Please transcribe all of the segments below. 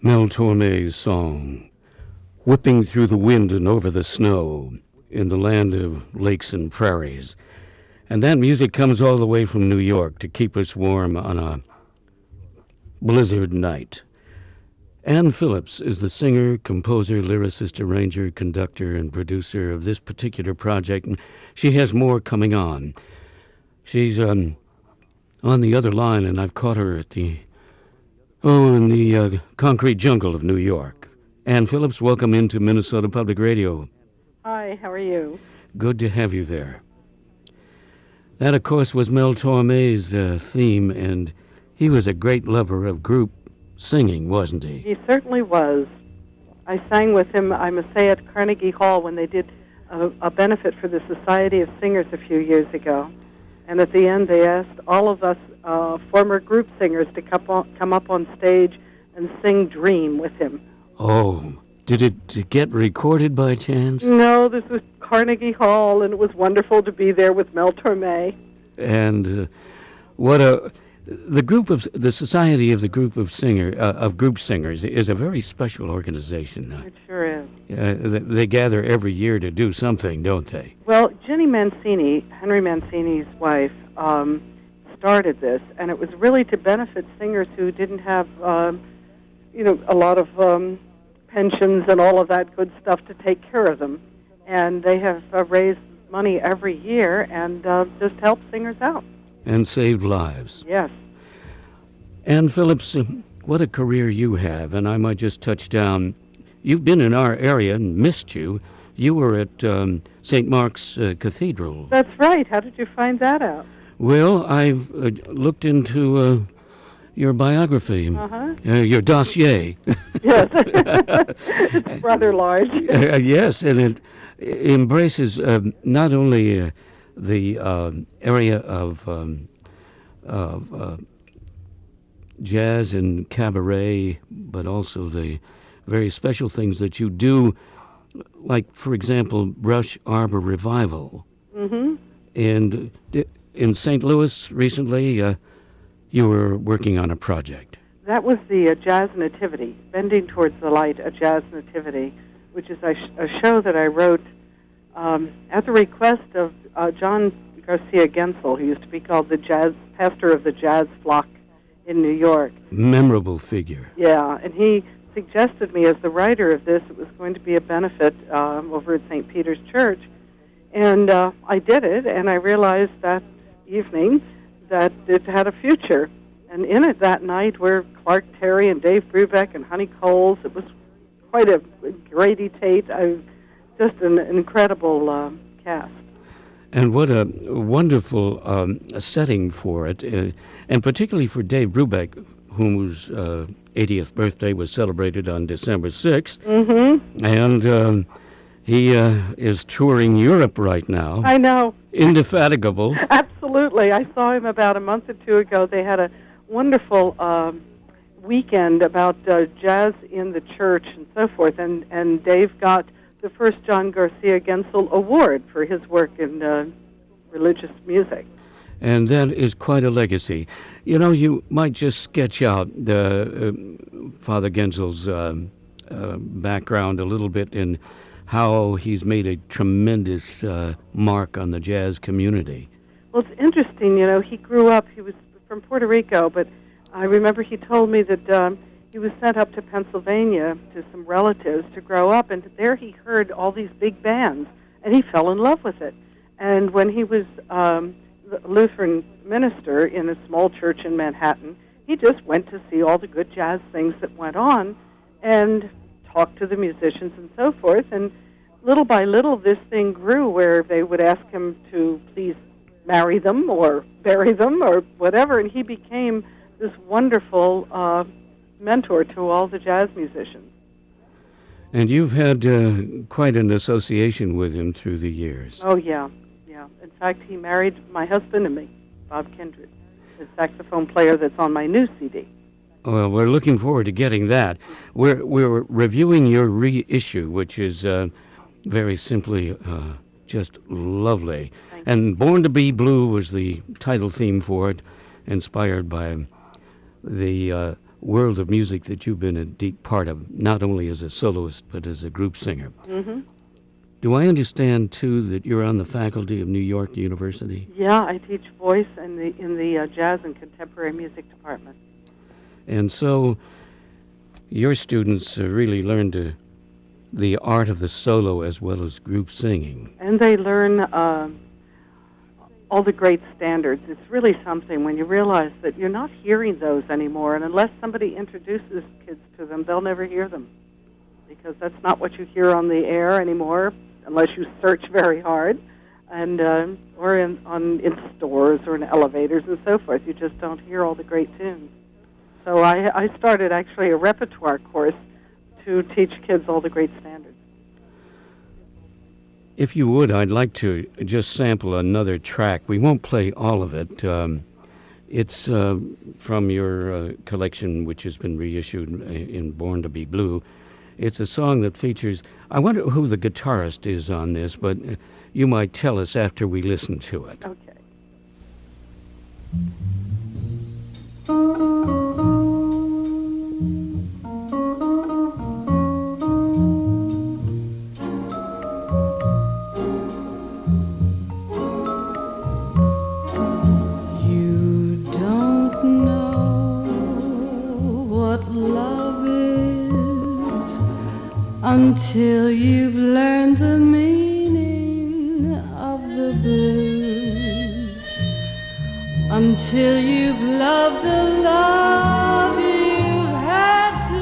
Mel Torme's song, whipping through the wind and over the snow in the land of lakes and prairies. And that music comes all the way from New York to keep us warm on a blizzard night. Anne Phillips is the singer, composer, lyricist, arranger, conductor, and producer of this particular project, and she has more coming on. She's on the other line, and I've caught her at in the concrete jungle of New York. Anne Phillips, welcome into Minnesota Public Radio. Hi, how are you? Good to have you there. That, of course, was Mel Torme's theme, and he was a great lover of group singing, wasn't he? He certainly was. I sang with him, I must say, at Carnegie Hall when they did a benefit for the Society of Singers a few years ago. And at the end, they asked all of us former group singers to come up on stage and sing Dream with him. Oh, did it get recorded by chance? No, this was Carnegie Hall, and it was wonderful to be there with Mel Torme. And the Society of the Group of Group Singers is a very special organization. It sure is. They gather every year to do something, don't they? Well, Jenny Mancini, Henry Mancini's wife, started this, and it was really to benefit singers who didn't have, a lot of pensions and all of that good stuff to take care of them. And they have raised money every year and just helped singers out. And saved lives. Yes. Anne Phillips, what a career you have, and I might just touch down. You've been in our area and missed you. You were at St. Mark's Cathedral. That's right. How did you find that out? Well, I looked into your biography, your dossier. Yes. It's rather large. Yes, and it embraces not only the area of jazz and cabaret, but also the very special things that you do, like, for example, Rush Arbor Revival. Mm-hmm. And in St. Louis recently, you were working on a project. That was the Jazz Nativity, Bending Towards the Light, a Jazz Nativity, which is a show that I wrote at the request of John Garcia Gensel, who used to be called the pastor of the jazz flock in New York. Memorable figure. Yeah, and he suggested me as the writer of this. It was going to be a benefit over at St. Peter's Church. And I did it, and I realized that evening that it had a future. And in it that night were Clark Terry and Dave Brubeck and Honey Coles. It was quite a Grady Tate, just an incredible cast. And what a wonderful setting for it, and particularly for Dave Brubeck, whose 80th birthday was celebrated on December 6th. Mm-hmm. And he is touring Europe right now. I know. Indefatigable. Absolutely. I saw him about a month or two ago. They had a wonderful weekend about jazz in the church and so forth, and Dave got the first John Garcia Gensel Award for his work in religious music. And that is quite a legacy. You know, you might just sketch out Father Gensel's background a little bit in how he's made a tremendous mark on the jazz community. Well, it's interesting, he grew up, he was from Puerto Rico, but I remember he told me that he was sent up to Pennsylvania to some relatives to grow up, and there he heard all these big bands, and he fell in love with it. And when he was the Lutheran minister in a small church in Manhattan, he just went to see all the good jazz things that went on and talked to the musicians and so forth. And little by little, this thing grew where they would ask him to please marry them or bury them or whatever, and he became this wonderful mentor to all the jazz musicians. And you've had quite an association with him through the years. Oh, yeah. In fact, he married my husband and me, Bob Kindred, the saxophone player that's on my new CD. Well, we're looking forward to getting that. We're reviewing your reissue, which is very simply just lovely. And Born to Be Blue was the title theme for it, inspired by the world of music that you've been a deep part of, not only as a soloist but as a group singer. Mm-hmm. Do I understand, too, that you're on the faculty of New York University? Yeah, I teach voice in the jazz and contemporary music department. And so your students really learn the art of the solo as well as group singing. And they learn all the great standards. It's really something when you realize that you're not hearing those anymore, and unless somebody introduces kids to them, they'll never hear them, because that's not what you hear on the air anymore, unless you search very hard, and or in stores or in elevators and so forth. You just don't hear all the great tunes. So I started actually a repertoire course to teach kids all the great standards. If you would, I'd like to just sample another track. We won't play all of it. It's from your collection, which has been reissued in Born to Be Blue. It's a song that features, I wonder who the guitarist is on this, but you might tell us after we listen to it. Okay. Until you've learned the meaning of the blues, until you've loved a love you've had to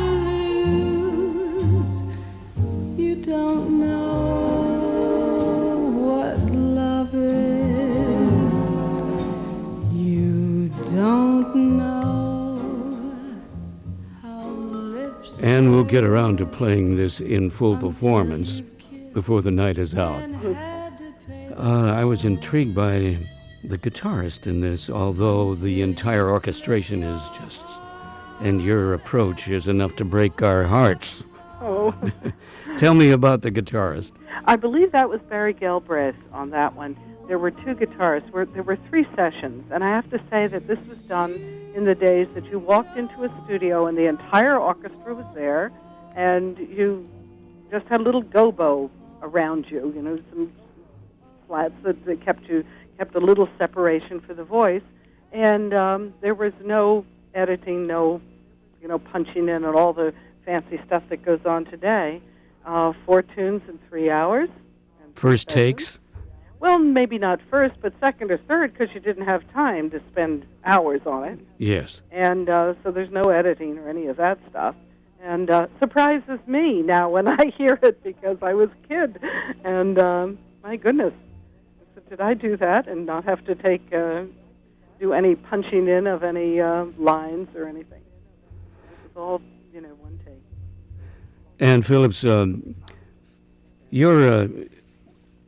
lose, you don't know what love is, you don't know. And we'll get around to playing this in full performance before the night is out. I was intrigued by the guitarist in this, although the entire orchestration is just, and your approach is enough to break our hearts. Oh. Tell me about the guitarist. I believe that was Barry Galbraith on that one. There were two guitarists. There were 3 sessions, and I have to say that this was done in the days that you walked into a studio and the entire orchestra was there, and you just had a little gobo around you, some slats that kept a little separation for the voice, and there was no editing, no punching in and all the fancy stuff that goes on today. 4 tunes in 3 hours. First takes? Well, maybe not first, but second or third, because you didn't have time to spend hours on it. Yes. And so there's no editing or any of that stuff. And surprises me now when I hear it, because I was a kid. And my goodness, did I do that and not have to do any punching in of any lines or anything? It was all, one take. Anne Phillips,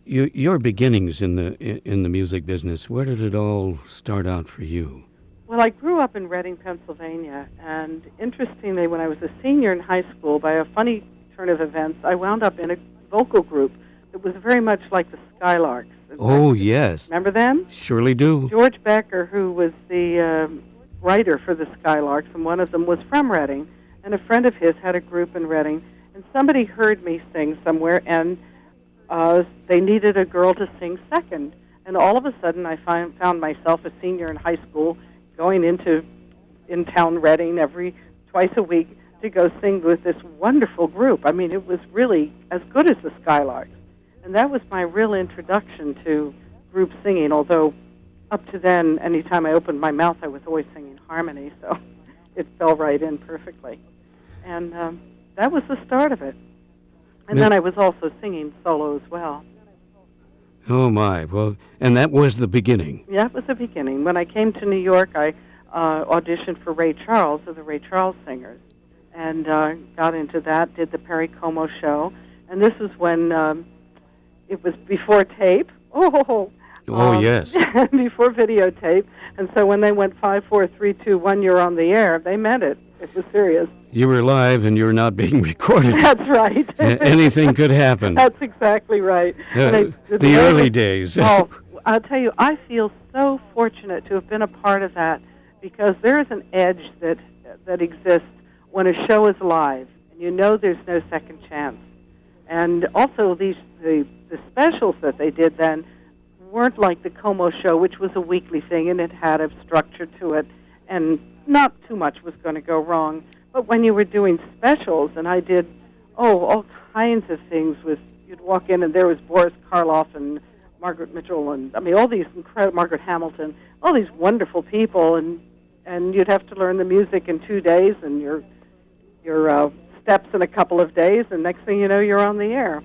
your beginnings in the music business, where did it all start out for you? Well, I grew up in Reading, Pennsylvania, and interestingly, when I was a senior in high school, by a funny turn of events, I wound up in a vocal group that was very much like the Skylarks. Oh, yes. Remember them? Surely do. George Becker, who was the writer for the Skylarks, and one of them was from Reading, and a friend of his had a group in Reading, and somebody heard me sing somewhere, and they needed a girl to sing second. And all of a sudden, I found myself a senior in high school going in-town Reading twice a week to go sing with this wonderful group. I mean, it was really as good as the Skylarks. And that was my real introduction to group singing, although up to then, anytime I opened my mouth, I was always singing harmony, so it fell right in perfectly. And that was the start of it. And then I was also singing solo as well. Oh, my. Well, and that was the beginning. Yeah, it was the beginning. When I came to New York, I auditioned for Ray Charles of the Ray Charles Singers, and got into that, did the Perry Como show. And this is when it was before tape. Yes. Before videotape. And so when they went 5, 4, 3, 2, 1, you're on the air, they meant it. It was serious. You were live and you're not being recorded. That's right. Anything could happen. That's exactly right. The early days. Oh, I'll tell you, I feel so fortunate to have been a part of that, because there is an edge that that exists when a show is live, and you know there's no second chance. And also the specials that they did then weren't like the Como show, which was a weekly thing, and it had a structure to it, and not too much was going to go wrong. But when you were doing specials, and I did, all kinds of things with, you'd walk in and there was Boris Karloff and Margaret Mitchell and, all these incredible, Margaret Hamilton, all these wonderful people, and you'd have to learn the music in 2 days and your steps in a couple of days, and next thing you know, you're on the air.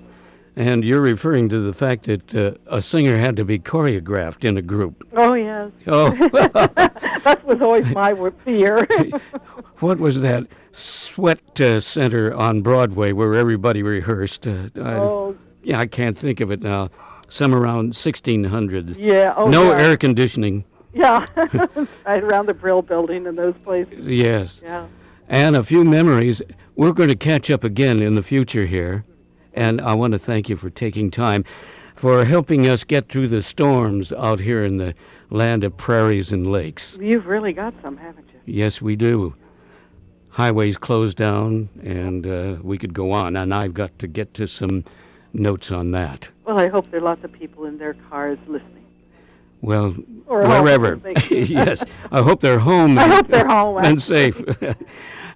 And you're referring to the fact that a singer had to be choreographed in a group. Oh, yes. Oh. That was always my fear. What was that sweat center on Broadway where everybody rehearsed? Yeah, I can't think of it now. Some around 1600. Yeah. Oh, no yeah. air conditioning. Yeah. Right around the Brill Building and those places. Yes. Yeah. And a few memories. We're going to catch up again in the future here. And I want to thank you for taking time, for helping us get through the storms out here in the land of prairies and lakes. You've really got some, haven't you? Yes, we do. Highways closed down, and we could go on. And I've got to get to some notes on that. Well, I hope there are lots of people in their cars listening. Well, Or wherever. Yes, I hope they're home. I hope they're home. And safe.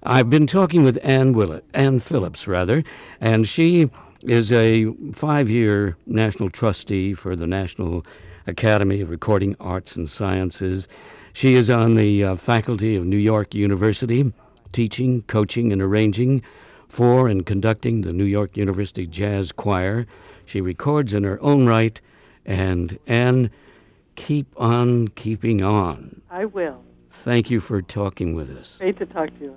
I've been talking with Anne Phillips, and she is a 5-year national trustee for the National Academy of Recording Arts and Sciences. She is on the faculty of New York University, teaching, coaching, and arranging for and conducting the New York University Jazz Choir. She records in her own right, and Anne, keep on keeping on. I will. Thank you for talking with us. Great to talk to you.